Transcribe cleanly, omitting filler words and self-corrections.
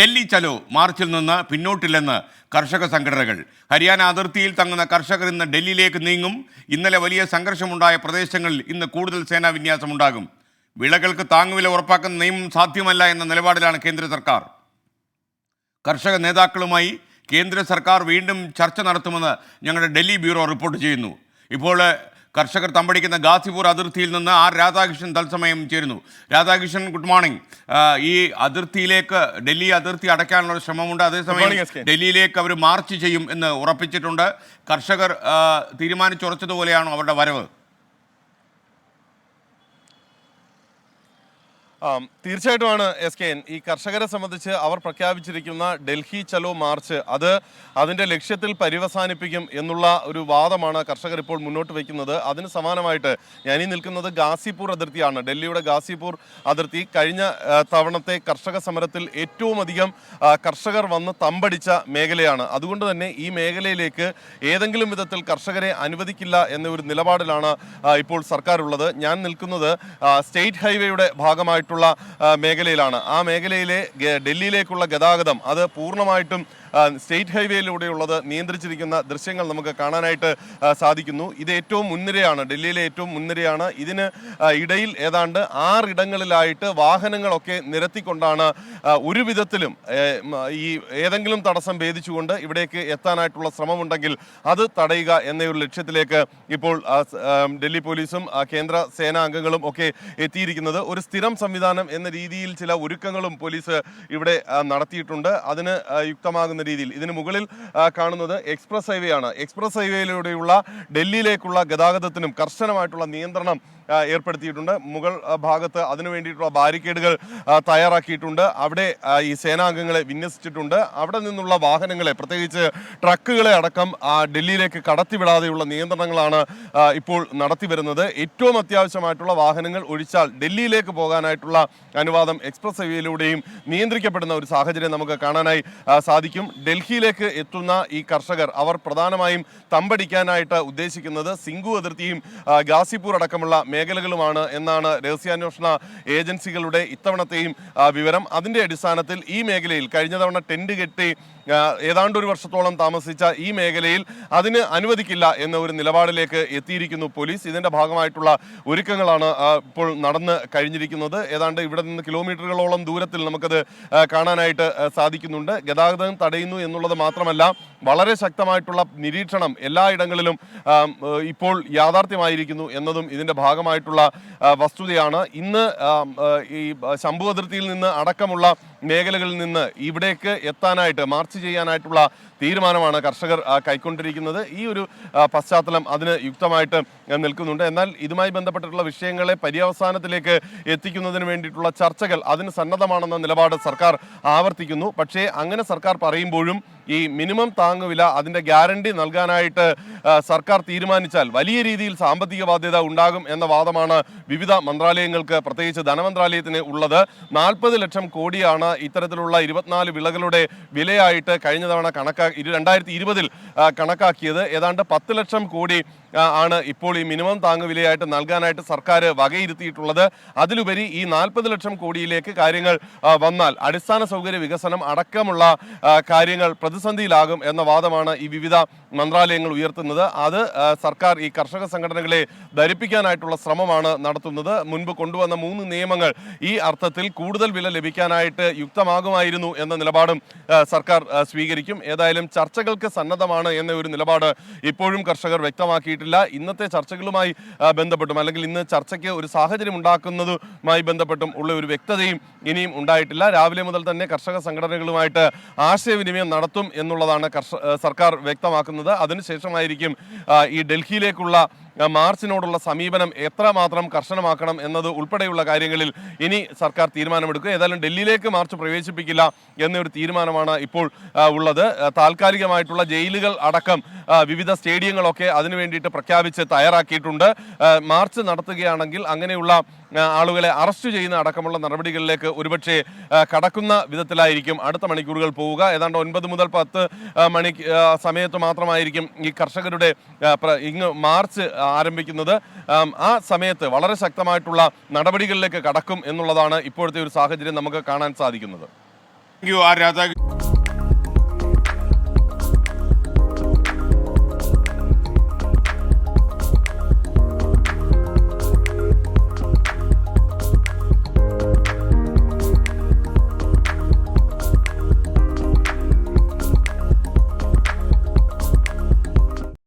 ഡൽഹി ചലോ മാർച്ചിൽ നിന്ന് പിന്നോട്ടില്ലെന്ന് കർഷക സംഘടനകൾ. ഹരിയാന അതിർത്തിയിൽ തങ്ങുന്ന കർഷകർ ഇന്ന് ഡൽഹിയിലേക്ക് നീങ്ങും. ഇന്നലെ വലിയ സംഘർഷമുണ്ടായ പ്രദേശങ്ങളിൽ ഇന്ന് കൂടുതൽ സേനാ വിന്യാസമുണ്ടാകും. വിളകൾക്ക് താങ്ങുവില ഉറപ്പാക്കുന്ന നിയമം സാധ്യമല്ല എന്ന നിലപാടിലാണ് കേന്ദ്ര സർക്കാർ. കർഷക നേതാക്കളുമായി കേന്ദ്ര സർക്കാർ വീണ്ടും ചർച്ച നടത്തുമെന്ന് ഞങ്ങളുടെ ഡൽഹി ബ്യൂറോ റിപ്പോർട്ട് ചെയ്യുന്നു. ഇപ്പോൾ കർഷകർ തമ്പടിക്കുന്ന ഗാസിപൂർ അതിർത്തിയിൽ നിന്ന് ആർ രാധാകൃഷ്ണൻ തത്സമയം ചേരുന്നു. Radhakrishnan, good morning. ഈ അതിർത്തിയിലേക്ക് ഡൽഹി അതിർത്തി അടയ്ക്കാനുള്ള ശ്രമമുണ്ട്. അതേസമയം ഡൽഹിയിലേക്ക് അവർ മാർച്ച് ചെയ്യും എന്ന് ഉറപ്പിച്ചിട്ടുണ്ട്. കർഷകർ തീരുമാനിച്ചുറച്ചതുപോലെയാണോ അവരുടെ വരവ്? തീർച്ചയായിട്ടുമാണ് SKN. ഈ കർഷകരെ സംബന്ധിച്ച് അവർ പ്രഖ്യാപിച്ചിരിക്കുന്ന ഡൽഹി ചലോ മാർച്ച് അതിൻ്റെ ലക്ഷ്യത്തിൽ പര്യവസാനിപ്പിക്കും എന്നുള്ള ഒരു വാദമാണ് കർഷകർ ഇപ്പോൾ മുന്നോട്ട് വയ്ക്കുന്നത്. അതിന് സമാനമായിട്ട് ഞാനീ നിൽക്കുന്നത് ഗാസിപൂർ അതിർത്തിയാണ്. ഡൽഹിയുടെ ഗാസിപൂർ അതിർത്തി കഴിഞ്ഞ തവണത്തെ കർഷക സമരത്തിൽ ഏറ്റവും അധികം കർഷകർ വന്ന് തമ്പടിച്ച മേഖലയാണ്. അതുകൊണ്ട് തന്നെ ഈ മേഖലയിലേക്ക് ഏതെങ്കിലും വിധത്തിൽ കർഷകരെ അനുവദിക്കില്ല എന്ന ഒരു നിലപാടിലാണ് ഇപ്പോൾ സർക്കാർ ഉള്ളത്. ഞാൻ നിൽക്കുന്നത് സ്റ്റേറ്റ് ഹൈവേയുടെ ഭാഗമായിട്ട് മേഖലയിലാണ്. ആ മേഖലയിലെ ഡൽഹിയിലേക്കുള്ള ഗതാഗതം അത് പൂർണ്ണമായിട്ടും സ്റ്റേറ്റ് ഹൈവേയിലൂടെയുള്ളത് നിയന്ത്രിച്ചിരിക്കുന്ന ദൃശ്യങ്ങൾ നമുക്ക് കാണാനായിട്ട് സാധിക്കുന്നു. ഇത് ഏറ്റവും മുൻനിരയാണ്, ഡൽഹിയിലെ ഏറ്റവും മുൻനിരയാണ്. ഇതിന് ഇടയിൽ ഏതാണ്ട് 6 ഇടങ്ങളിലായിട്ട് വാഹനങ്ങളൊക്കെ നിരത്തിക്കൊണ്ടാണ് ഒരു വിധത്തിലും ഈ ഏതെങ്കിലും തടസ്സം ഭേദിച്ചുകൊണ്ട് ഇവിടേക്ക് എത്താനായിട്ടുള്ള ശ്രമമുണ്ടെങ്കിൽ അത് തടയുക എന്നൊരു ലക്ഷ്യത്തിലേക്ക് ഇപ്പോൾ ഡൽഹി പോലീസും കേന്ദ്ര സേനാ അംഗങ്ങളും ഒക്കെ എത്തിയിരിക്കുന്നത്. ഒരു സ്ഥിരം സംവിധാനം എന്ന രീതിയിൽ ചില ഒരുക്കങ്ങളും പോലീസ് ഇവിടെ നടത്തിയിട്ടുണ്ട്. അതിന് യുക്തമാകുന്ന രീതിയിൽ ഇതിന് മുകളിൽ കാണുന്നത് എക്സ്പ്രസ് ഹൈവേ ആണ്. എക്സ്പ്രസ് ഹൈവേയിലൂടെയുള്ള ഡൽഹിയിലേക്കുള്ള ഗതാഗതത്തിനും കർശനമായിട്ടുള്ള നിയന്ത്രണം ഏർപ്പെടുത്തിയിട്ടുണ്ട്. മുകൾ ഭാഗത്ത് അതിനു വേണ്ടിയിട്ടുള്ള ബാരിക്കേഡുകൾ തയ്യാറാക്കിയിട്ടുണ്ട്. അവിടെ ഈ സേനാംഗങ്ങളെ വിന്യസിച്ചിട്ടുണ്ട്. അവിടെ നിന്നുള്ള വാഹനങ്ങളെ, പ്രത്യേകിച്ച് ട്രക്കുകളെ അടക്കം ഡൽഹിയിലേക്ക് കടത്തിവിടാതെയുള്ള നിയന്ത്രണങ്ങളാണ് ഇപ്പോൾ നടത്തിവരുന്നത്. ഏറ്റവും അത്യാവശ്യമായിട്ടുള്ള വാഹനങ്ങൾ ഒഴിച്ചാൽ ഡൽഹിയിലേക്ക് പോകാനായിട്ടുള്ള അനുവാദം എക്സ്പ്രസ് ഹൈവേയിലൂടെയും നിയന്ത്രിക്കപ്പെടുന്ന ഒരു സാഹചര്യം നമുക്ക് കാണാനായി സാധിക്കും. ഡൽഹിയിലേക്ക് എത്തുന്ന ഈ കർഷകർ അവർ പ്രധാനമായും തമ്പടിക്കാനായിട്ട് ഉദ്ദേശിക്കുന്നത് സിംഗു അതിർത്തിയും ഗാസിപൂർ അടക്കമുള്ള മേഖലകളുമാണ് എന്നാണ് രഹസ്യാന്വേഷണ ഏജൻസികളുടെ ഇത്തവണത്തെയും വിവരം. അതിന്റെ അടിസ്ഥാനത്തിൽ ഈ മേഖലയിൽ കഴിഞ്ഞ തവണ ടെന്റ് കെട്ടി ഏതാണ്ട് ഒരു വർഷത്തോളം താമസിച്ച ഈ മേഖലയിൽ അതിന് അനുവദിക്കില്ല എന്ന ഒരു നിലപാടിലേക്ക് എത്തിയിരിക്കുന്നു പോലീസ്. ഇതിന്റെ ഭാഗമായിട്ടുള്ള ഒരുക്കങ്ങളാണ് ഇപ്പോൾ നടന്ന് കഴിഞ്ഞിരിക്കുന്നത്. ഏതാണ്ട് ഇവിടെ നിന്ന് കിലോമീറ്ററുകളോളം ദൂരത്തിൽ നമുക്കത് കാണാനായിട്ട് സാധിക്കുന്നുണ്ട്. ഗതാഗതം തടയുന്നു എന്നുള്ളത് മാത്രമല്ല, വളരെ ശക്തമായിട്ടുള്ള നിരീക്ഷണം എല്ലായിടങ്ങളിലും ഇപ്പോൾ യാഥാർത്ഥ്യമായിരിക്കുന്നു എന്നതും ഇതിന്റെ ഭാഗമായിട്ടുള്ള വസ്തുതയാണ്. ഇന്ന് ഈ ശംഭു അതിർത്തിയിൽ നിന്ന് അടക്കമുള്ള മേഖലകളിൽ നിന്ന് ഇവിടേക്ക് എത്താനായിട്ട് മാർച്ച് ചെയ്യാനായിട്ടുള്ള തീരുമാനമാണ് കർഷകർ കൈക്കൊണ്ടിരിക്കുന്നത്. ഈ ഒരു പശ്ചാത്തലം അതിന് യുക്തമായിട്ട് നിൽക്കുന്നുണ്ട്. എന്നാൽ ഇതുമായി ബന്ധപ്പെട്ടിട്ടുള്ള വിഷയങ്ങളെ പര്യവസാനത്തിലേക്ക് എത്തിക്കുന്നതിന് വേണ്ടിയിട്ടുള്ള ചർച്ചകൾ അതിന് സന്നദ്ധമാണെന്ന നിലപാട് സർക്കാർ ആവർത്തിക്കുന്നു. പക്ഷേ അങ്ങനെ സർക്കാർ പറയുമ്പോഴും ഈ മിനിമം താങ്ങുവില അതിൻ്റെ ഗ്യാരണ്ടി നൽകാനായിട്ട് സർക്കാർ തീരുമാനിച്ചാൽ വലിയ രീതിയിൽ സാമ്പത്തിക ബാധ്യത ഉണ്ടാകും എന്ന വാദമാണ് വിവിധ മന്ത്രാലയങ്ങൾക്ക്, പ്രത്യേകിച്ച് ധനമന്ത്രാലയത്തിന് ഉള്ളത്. 40 ലക്ഷം കോടിയാണ് ഇത്തരത്തിലുള്ള 24 വിളകളുടെ വിലയായിട്ട് കഴിഞ്ഞ തവണ 2020 കണക്കാക്കിയത്. ഏതാണ്ട് 10 ലക്ഷം കോടി ആണ് ഇപ്പോൾ ഈ മിനിമം താങ്ങുവിലയായിട്ട് നൽകാനായിട്ട് സർക്കാർ വകയിരുത്തിയിട്ടുള്ളത്. അതിലുപരി ഈ 40 ലക്ഷം കോടിയിലേക്ക് കാര്യങ്ങൾ വന്നാൽ അടിസ്ഥാന സൗകര്യ വികസനം അടക്കമുള്ള കാര്യങ്ങൾ പ്രതിസന്ധിയിലാകും എന്ന വാദമാണ് ഈ വിവിധ മന്ത്രാലയങ്ങൾ ഉയർത്തുന്നത്. അത് സർക്കാർ ഈ കർഷക സംഘടനകളെ ധരിപ്പിക്കാനായിട്ടുള്ള ശ്രമമാണ് നടത്തുന്നത്. മുൻപ് കൊണ്ടുവന്ന 3 നിയമങ്ങൾ ഈ അർത്ഥത്തിൽ കൂടുതൽ വില ലഭിക്കാനായിട്ട് യുക്തമാകുമായിരുന്നു എന്ന നിലപാടും സർക്കാർ സ്വീകരിക്കും. ഏതായാലും ചർച്ചകൾക്ക് സന്നദ്ധമാണ് എന്ന ഒരു നിലപാട് ഇപ്പോഴും കർഷകർ വ്യക്തമാക്കിയിട്ടില്ല. ഇന്നത്തെ ചർച്ചകളുമായി ബന്ധപ്പെട്ടും അല്ലെങ്കിൽ ഇന്ന് ചർച്ചയ്ക്ക് ഒരു സാഹചര്യം ഉണ്ടാക്കുന്നതുമായി ബന്ധപ്പെട്ടും ഉള്ള ഒരു വ്യക്തതയും ഇനിയും ഉണ്ടായിട്ടില്ല. രാവിലെ മുതൽ തന്നെ കർഷക സംഘടനകളുമായിട്ട് ആശയവിനിമയം നടത്തും എന്നുള്ളതാണ് സർക്കാർ വ്യക്തമാക്കുന്നത്. അതിനുശേഷമായിരിക്കും ഈ ഡൽഹിയിലേക്കുള്ള മാർച്ചിനോടുള്ള സമീപനം എത്രമാത്രം കർശനമാക്കണം എന്നത് ഉൾപ്പെടെയുള്ള കാര്യങ്ങളിൽ ഇനി സർക്കാർ തീരുമാനമെടുക്കുക. ഏതായാലും ഡൽഹിയിലേക്ക് മാർച്ച് പ്രവേശിപ്പിക്കില്ല എന്നൊരു തീരുമാനമാണ് ഇപ്പോൾ ഉള്ളത്. താൽക്കാലികമായിട്ടുള്ള ജയിലുകൾ അടക്കം വിവിധ സ്റ്റേഡിയങ്ങളൊക്കെ അതിനു വേണ്ടിയിട്ട് പ്രഖ്യാപിച്ച് തയ്യാറാക്കിയിട്ടുണ്ട്. മാർച്ച് നടത്തുകയാണെങ്കിൽ അങ്ങനെയുള്ള ആളുകളെ അറസ്റ്റ് ചെയ്യുന്ന അടക്കമുള്ള നടപടികളിലേക്ക് ഒരുപക്ഷെ കടക്കുന്ന വിധത്തിലായിരിക്കും അടുത്ത മണിക്കൂറുകൾ പോവുക. ഏതാണ്ട് 9 മുതൽ 10 മണി സമയത്ത് മാത്രമായിരിക്കും ഈ കർഷകരുടെ ഇങ്ങ് മാർച്ച് ആരംഭിക്കുന്നത്. ആ സമയത്ത് വളരെ ശക്തമായിട്ടുള്ള നടപടികളിലേക്ക് കടക്കും എന്നുള്ളതാണ് ഇപ്പോഴത്തെ ഒരു സാഹചര്യം നമുക്ക് കാണാൻ സാധിക്കുന്നത്. Thank you are Radha